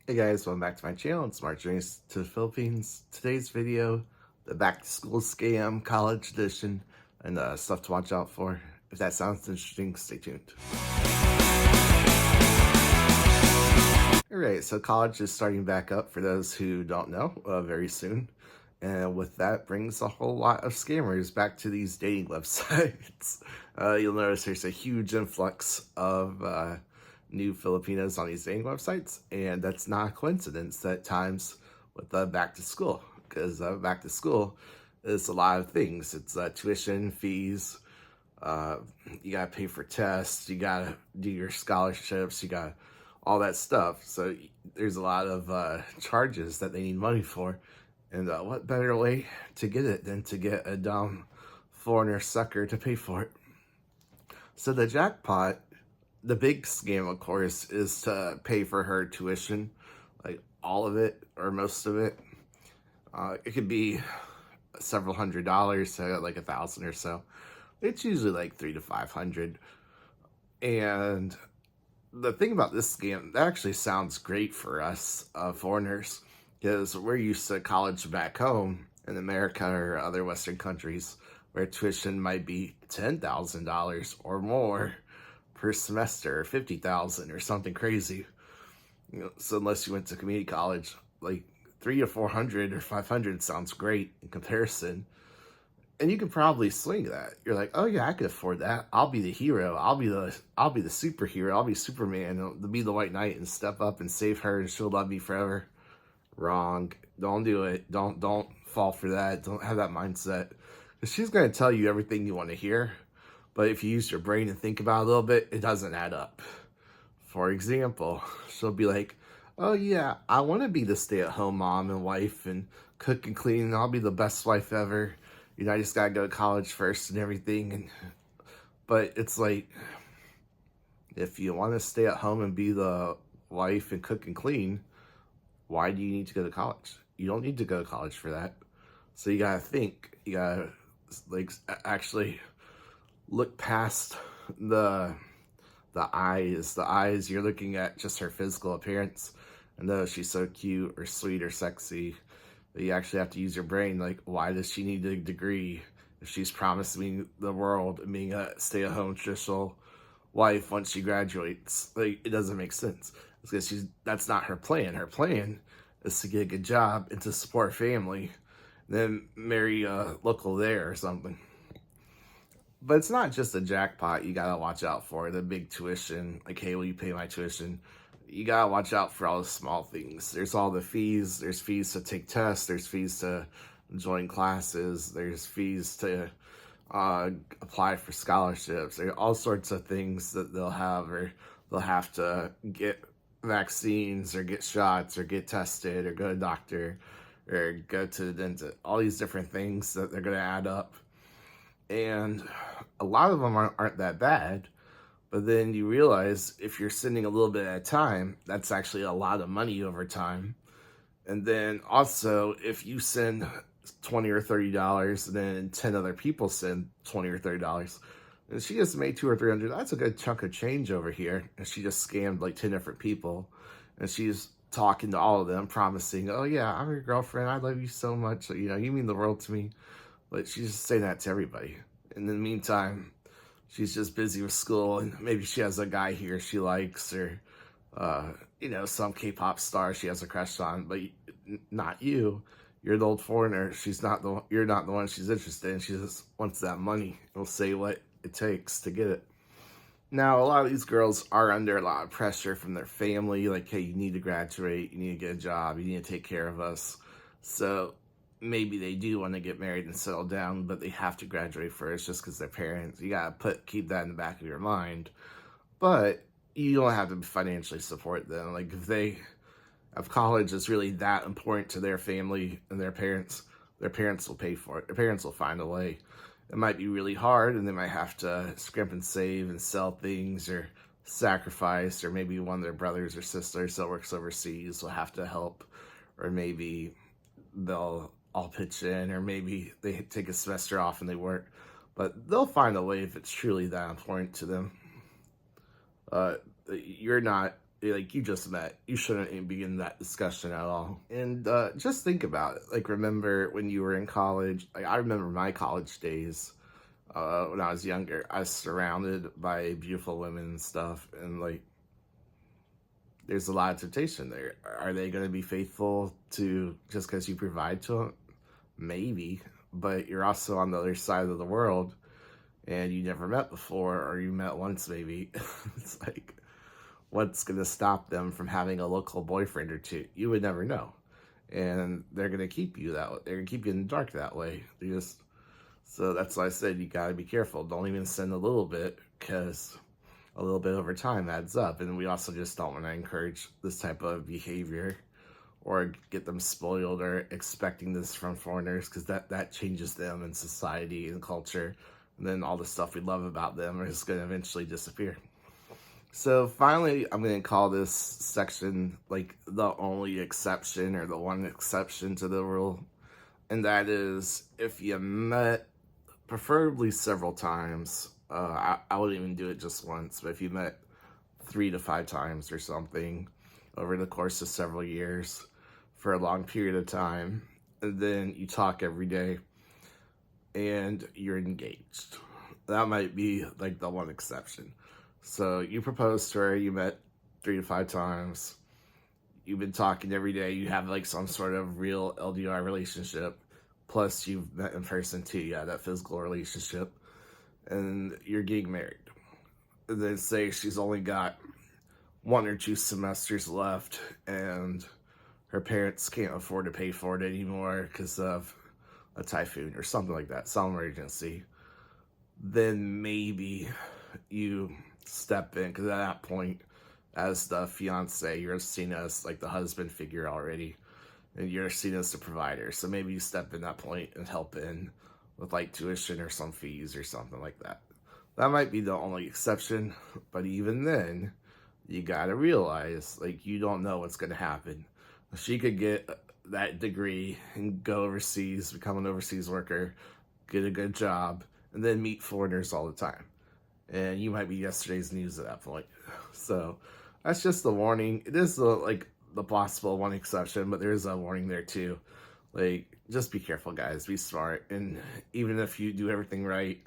Hey guys, welcome back to my channel. It's Smart Journeys to the Philippines. Today's video, the back to school scam, college edition, and stuff to watch out for. If that sounds interesting, stay tuned. Alright, so college is starting back up for those who don't know, very soon. And with that brings a whole lot of scammers back to these dating websites. You'll notice there's a huge influx of new Filipinos on these dating websites, and that's not a coincidence at times with back to school, because back to school is a lot of things. It's tuition, fees, uh, you gotta pay for tests, you gotta do your scholarships, you got all that stuff. So there's a lot of charges that they need money for. And what better way to get it than to get a dumb foreigner sucker to pay for it? So the jackpot, the big scam, of course, is to pay for her tuition, like all of it or most of it. It could be several $100s, so like 1,000 or so. It's usually like 300 to 500. And the thing about this scam, that actually sounds great for us foreigners, because we're used to college back home in America or other Western countries where tuition might be $10,000 or more per semester, or 50,000 or something crazy. So unless you went to community college, like 300 to 400 or 500 sounds great in comparison. And you can probably swing that. You're like, oh yeah, I could afford that. I'll be the hero. I'll be the superhero. I'll be Superman. I'll be the White Knight and step up and save her, and she'll love me forever. Wrong. Don't do it. Don't fall for that. Don't have that mindset. Because she's gonna tell you everything you want to hear, but if you use your brain and think about it a little bit, it doesn't add up. For example, she'll be like, oh yeah, I want to be the stay-at-home mom and wife and cook and clean, and I'll be the best wife ever. You know, I just gotta go to college first and everything. But it's like, if you want to stay at home and be the wife and cook and clean, why do you need to go to college? You don't need to go to college for that. So you gotta think. You gotta like actually look past the eyes. The eyes, you're looking at just her physical appearance. And though she's so cute or sweet or sexy, you actually have to use your brain. Like, why does she need a degree if she's promised me the world and being a stay-at-home traditional wife once she graduates? Like, it doesn't make sense. It's because that's not her plan. Her plan is to get a good job and to support her family, then marry a local there or something. But it's not just a jackpot you gotta watch out for, the big tuition, like, hey, will you pay my tuition? You gotta watch out for all the small things. There's all the fees. There's fees to take tests. There's fees to join classes. There's fees to apply for scholarships. There are all sorts of things that they'll have, or they'll have to get vaccines or get shots or get tested or go to a doctor or go to the dentist. All these different things that they're going to add up. And a lot of them aren't that bad. But then you realize if you're sending a little bit at a time, that's actually a lot of money over time. And then also, if you send $20 or $30, and then 10 other people send $20 or $30, and she just made 200 or 300, that's a good chunk of change over here. And she just scammed like 10 different people. And she's talking to all of them, promising, oh yeah, I'm your girlfriend. I love you so much. You know, you mean the world to me. But she's just saying that to everybody. In the meantime, she's just busy with school, and maybe she has a guy here she likes, or you know, some K-pop star she has a crush on, but not you. You're the old foreigner. You're not the one she's interested in. She just wants that money. Will say what it takes to get it. Now, a lot of these girls are under a lot of pressure from their family, like, hey, you need to graduate, you need to get a job, you need to take care of us. So maybe they do want to get married and settle down, but they have to graduate first just because they're parents. You gotta keep that in the back of your mind. But you don't have to financially support them. Like, if college is really that important to their family and their parents will pay for it. Their parents will find a way. It might be really hard, and they might have to scrimp and save and sell things or sacrifice, or maybe one of their brothers or sisters that works overseas will have to help, or maybe they'll all pitch in, or maybe they take a semester off and they work. But they'll find a way if it's truly that important to them. You're not Like, you just met. You shouldn't even be in that discussion at all. And just think about it. Like, remember when you were in college? Like, I remember my college days. When I was younger, I was surrounded by beautiful women and stuff, and like, there's a lot of temptation there. Are they going to be faithful to just because you provide to them? Maybe, but you're also on the other side of the world, and you never met before, or you met once maybe. It's like, what's going to stop them from having a local boyfriend or two? You would never know, and they're going to keep you that way. They're going to keep you in the dark that way. So that's why I said you got to be careful. Don't even send a little bit, because a little bit over time adds up. And we also just don't want to encourage this type of behavior or get them spoiled or expecting this from foreigners, because that changes them and society and culture. And then all the stuff we love about them is going to eventually disappear. So finally, I'm going to call this section like the only exception, or the one exception to the rule. And that is, if you met preferably several times, I wouldn't even do it just once, but if you met 3 to 5 times or something over the course of several years for a long period of time, and then you talk every day and you're engaged, that might be like the one exception. So you proposed to her, you met 3 to 5 times, you've been talking every day, you have like some sort of real LDR relationship, plus you've met in person too, you have that physical relationship, and you're getting married. And then say she's only got 1 or 2 semesters left, and her parents can't afford to pay for it anymore because of a typhoon or something like that, some emergency. Then maybe you step in, because at that point, as the fiance, you're seen as like the husband figure already, and you're seen as the provider. So maybe you step in that point and help in with like tuition or some fees or something like that. That might be the only exception, but even then, you gotta realize, like, you don't know what's gonna happen. She could get that degree and go overseas, become an overseas worker, get a good job, and then meet foreigners all the time. And you might be yesterday's news at that point. So that's just the warning. It is the possible one exception, but there is a warning there too. Like, just be careful, guys. Be smart. And even if you do everything right,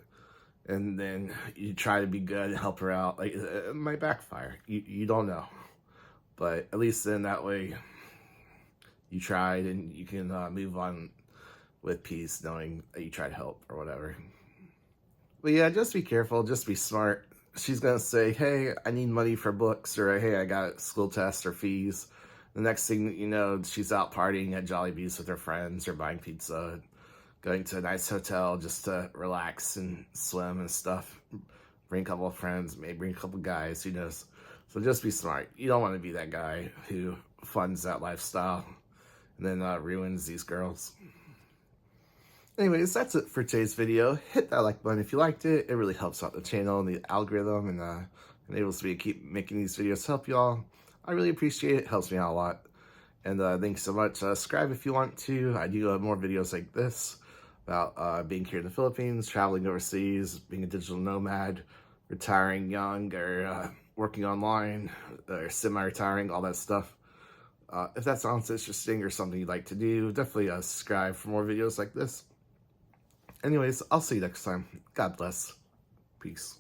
and then you try to be good and help her out, like, it might backfire. You don't know. But at least then that way you tried, and you can move on with peace, knowing that you tried to help or whatever. But yeah, just be careful. Just be smart. She's going to say, hey, I need money for books, or hey, I got a school test or fees. The next thing you know, she's out partying at Jollibee's with her friends, or buying pizza, going to a nice hotel just to relax and swim and stuff. Bring a couple of friends, maybe bring a couple of guys, who knows. So just be smart. You don't want to be that guy who funds that lifestyle and then ruins these girls. Anyways, that's it for today's video. Hit that like button if you liked it. It really helps out the channel and the algorithm, and enables me to keep making these videos to help y'all. I really appreciate it. It helps me out a lot. And thanks so much. Subscribe if you want to. I do more videos like this about being here in the Philippines, traveling overseas, being a digital nomad, retiring young, or working online, or semi-retiring, all that stuff. If that sounds interesting or something you'd like to do, definitely subscribe for more videos like this. Anyways, I'll see you next time. God bless. Peace.